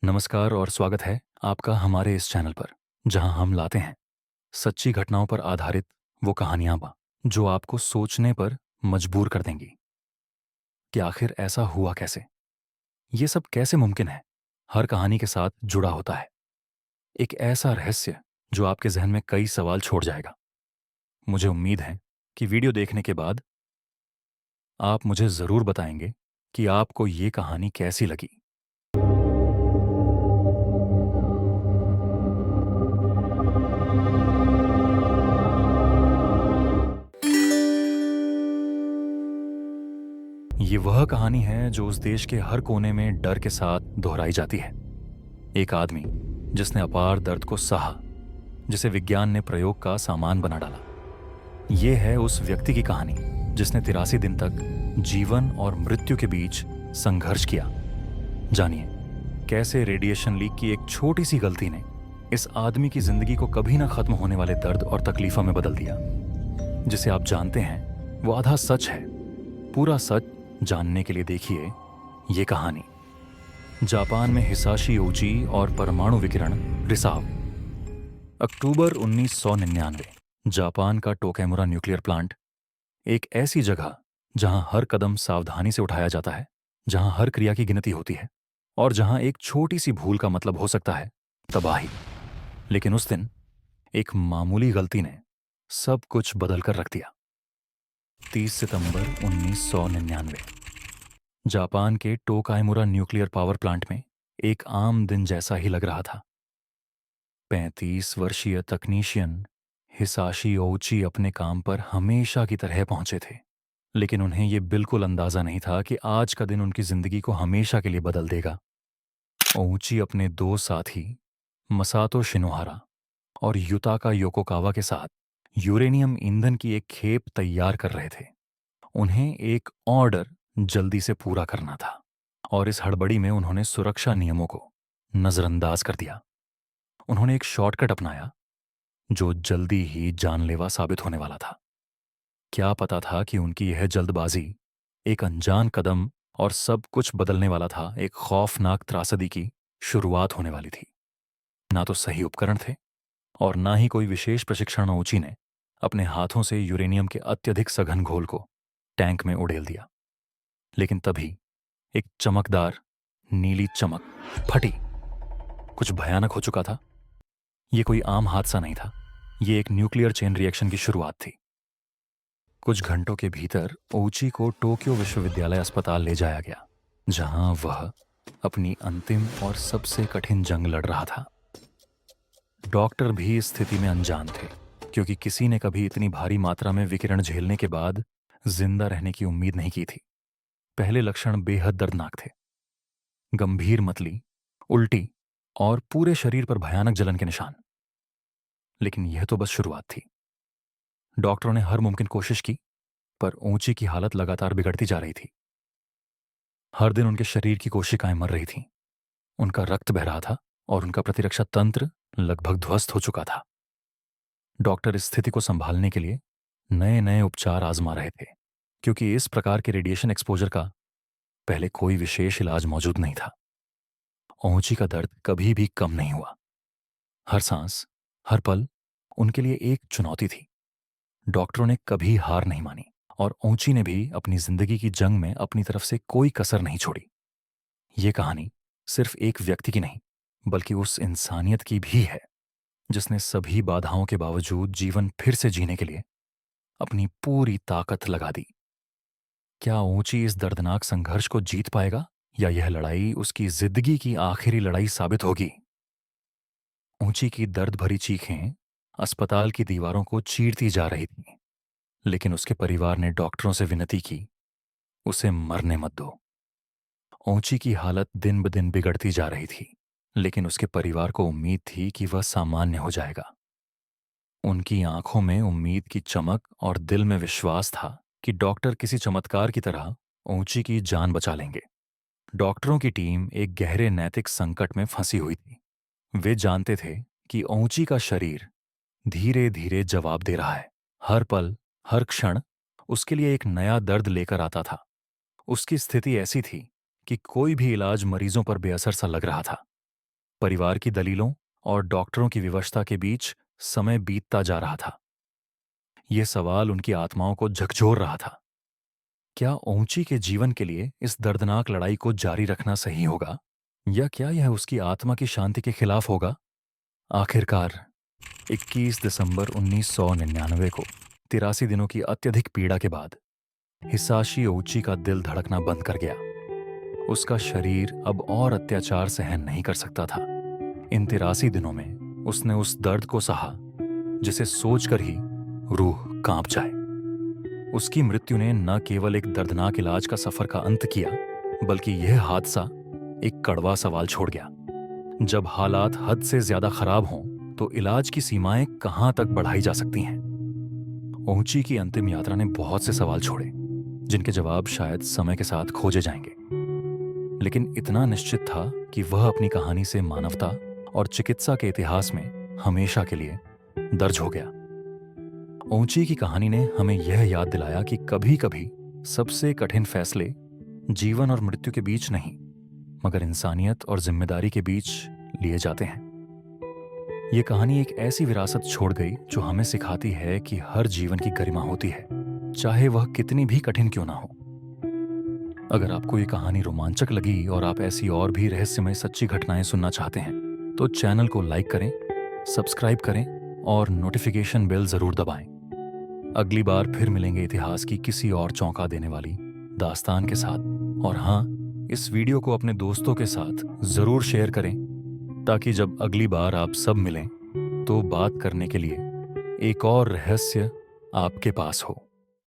नमस्कार और स्वागत है आपका हमारे इस चैनल पर, जहां हम लाते हैं सच्ची घटनाओं पर आधारित वो कहानियां जो आपको सोचने पर मजबूर कर देंगी कि आखिर ऐसा हुआ कैसे। ये सब कैसे मुमकिन है। हर कहानी के साथ जुड़ा होता है एक ऐसा रहस्य जो आपके जहन में कई सवाल छोड़ जाएगा। मुझे उम्मीद है कि वीडियो देखने के बाद आप मुझे ज़रूर बताएंगे कि आपको ये कहानी कैसी लगी। ये वह कहानी है जो उस देश के हर कोने में डर के साथ दोहराई जाती है। एक आदमी जिसने अपार दर्द को सहा, जिसे विज्ञान ने प्रयोग का सामान बना डाला। ये है उस व्यक्ति की कहानी जिसने 83 दिन तक जीवन और मृत्यु के बीच संघर्ष किया। जानिए कैसे रेडिएशन लीक की एक छोटी सी गलती ने इस आदमी की जिंदगी को कभी ना खत्म होने वाले दर्द और तकलीफों में बदल दिया। जिसे आप जानते हैं वो आधा सच है। पूरा सच जानने के लिए देखिए ये कहानी। जापान में हिसाशी ओजी और परमाणु विकिरण रिसाव। अक्टूबर 1999। जापान का टोकामुरा न्यूक्लियर प्लांट, एक ऐसी जगह जहां हर कदम सावधानी से उठाया जाता है, जहां हर क्रिया की गिनती होती है और जहां एक छोटी सी भूल का मतलब हो सकता है तबाही। लेकिन उस दिन एक मामूली गलती ने सब कुछ बदल कर रख दिया। 30 सितंबर 1999। जापान के टोकामुरा न्यूक्लियर पावर प्लांट में एक आम दिन जैसा ही लग रहा था। 35 वर्षीय तकनीशियन हिसाशी ओउची अपने काम पर हमेशा की तरह पहुंचे थे, लेकिन उन्हें यह बिल्कुल अंदाजा नहीं था कि आज का दिन उनकी जिंदगी को हमेशा के लिए बदल देगा। ओउची अपने दो साथी मसातो शिनोहारा और युताका योकोकावा के साथ यूरेनियम ईंधन की एक खेप तैयार कर रहे थे। उन्हें एक ऑर्डर जल्दी से पूरा करना था और इस हड़बड़ी में उन्होंने सुरक्षा नियमों को नजरअंदाज कर दिया। उन्होंने एक शॉर्टकट अपनाया जो जल्दी ही जानलेवा साबित होने वाला था। क्या पता था कि उनकी यह जल्दबाजी एक अनजान कदम और सब कुछ बदलने वाला था। एक खौफनाक त्रासदी की शुरुआत होने वाली थी। ना तो सही उपकरण थे और ना ही कोई विशेष प्रशिक्षण ओची ने अपने हाथों से यूरेनियम के अत्यधिक सघन घोल को टैंक में उड़ेल दिया। लेकिन तभी एक चमकदार नीली चमक फटी। कुछ भयानक हो चुका था। यह कोई आम हादसा नहीं था। यह एक न्यूक्लियर चेन रिएक्शन की शुरुआत थी। कुछ घंटों के भीतर ओची को टोक्यो विश्वविद्यालय अस्पताल ले जाया गया, जहां वह अपनी अंतिम और सबसे कठिन जंग लड़ रहा था। डॉक्टर भी इस स्थिति में अनजान थे, क्योंकि किसी ने कभी इतनी भारी मात्रा में विकिरण झेलने के बाद जिंदा रहने की उम्मीद नहीं की थी। पहले लक्षण बेहद दर्दनाक थे। गंभीर मतली, उल्टी और पूरे शरीर पर भयानक जलन के निशान। लेकिन यह तो बस शुरुआत थी। डॉक्टरों ने हर मुमकिन कोशिश की, पर ऊंची की हालत लगातार बिगड़ती जा रही थी। हर दिन उनके शरीर की कोशिकाएं मर रही थीं। उनका रक्त बह रहा था और उनका प्रतिरक्षा तंत्र लगभग ध्वस्त हो चुका था। डॉक्टर इस स्थिति को संभालने के लिए नए नए उपचार आजमा रहे थे, क्योंकि इस प्रकार के रेडिएशन एक्सपोजर का पहले कोई विशेष इलाज मौजूद नहीं था। ओची का दर्द कभी भी कम नहीं हुआ। हर सांस, हर पल उनके लिए एक चुनौती थी। डॉक्टरों ने कभी हार नहीं मानी और ओची ने भी अपनी जिंदगी की जंग में अपनी तरफ से कोई कसर नहीं छोड़ी। ये कहानी सिर्फ एक व्यक्ति की नहीं, बल्कि उस इंसानियत की भी है जिसने सभी बाधाओं के बावजूद जीवन फिर से जीने के लिए अपनी पूरी ताकत लगा दी। क्या ओची इस दर्दनाक संघर्ष को जीत पाएगा, या यह लड़ाई उसकी जिंदगी की आखिरी लड़ाई साबित होगी? ऊंची की दर्द भरी चीखें अस्पताल की दीवारों को चीरती जा रही थीं, लेकिन उसके परिवार ने डॉक्टरों से विनती की, उसे मरने मत दो। ऊंची की हालत दिन ब दिन बिगड़ती जा रही थी, लेकिन उसके परिवार को उम्मीद थी कि वह सामान्य हो जाएगा। उनकी आंखों में उम्मीद की चमक और दिल में विश्वास था कि डॉक्टर किसी चमत्कार की तरह ऊंची की जान बचा लेंगे। डॉक्टरों की टीम एक गहरे नैतिक संकट में फंसी हुई थी। वे जानते थे कि ऊंची का शरीर धीरे धीरे जवाब दे रहा है। हर पल, हर क्षण उसके लिए एक नया दर्द लेकर आता था। उसकी स्थिति ऐसी थी कि कोई भी इलाज मरीजों पर बेअसर सा लग रहा था। परिवार की दलीलों और डॉक्टरों की विवशता के बीच समय बीतता जा रहा था। ये सवाल उनकी आत्माओं को झकझोर रहा था। क्या ओंची के जीवन के लिए इस दर्दनाक लड़ाई को जारी रखना सही होगा, या क्या यह उसकी आत्मा की शांति के खिलाफ होगा? आखिरकार 21 दिसंबर 1999 को 83 दिनों की अत्यधिक पीड़ा के बाद हिसाशी ओची का दिल धड़कना बंद कर गया। उसका शरीर अब और अत्याचार सहन नहीं कर सकता था। इन 83 दिनों में उसने उस दर्द को सहा जिसे सोचकर ही रूह कांप जाए। उसकी मृत्यु ने न केवल एक दर्दनाक इलाज का सफर का अंत किया, बल्कि यह हादसा एक कड़वा सवाल छोड़ गया। जब हालात हद से ज्यादा खराब हों तो इलाज की सीमाएं कहां तक बढ़ाई जा सकती हैं? ओंची की अंतिम यात्रा ने बहुत से सवाल छोड़े, जिनके जवाब शायद समय के साथ खोजे जाएंगे। लेकिन इतना निश्चित था कि वह अपनी कहानी से मानवता और चिकित्सा के इतिहास में हमेशा के लिए दर्ज हो गया। ओंची की कहानी ने हमें यह याद दिलाया कि कभी कभी सबसे कठिन फैसले जीवन और मृत्यु के बीच नहीं, मगर इंसानियत और जिम्मेदारी के बीच लिए जाते हैं। ये कहानी एक ऐसी विरासत छोड़ गई जो हमें सिखाती है कि हर जीवन की गरिमा होती है, चाहे वह कितनी भी कठिन क्यों ना हो। अगर आपको ये कहानी रोमांचक लगी और आप ऐसी और भी रहस्यमय सच्ची घटनाएं सुनना चाहते हैं तो चैनल को लाइक करें, सब्सक्राइब करें और नोटिफिकेशन बेल जरूर दबाएं। अगली बार फिर मिलेंगे इतिहास की किसी और चौंका देने वाली दास्तान के साथ। और हाँ, इस वीडियो को अपने दोस्तों के साथ जरूर शेयर करें, ताकि जब अगली बार आप सब मिलें तो बात करने के लिए एक और रहस्य आपके पास हो।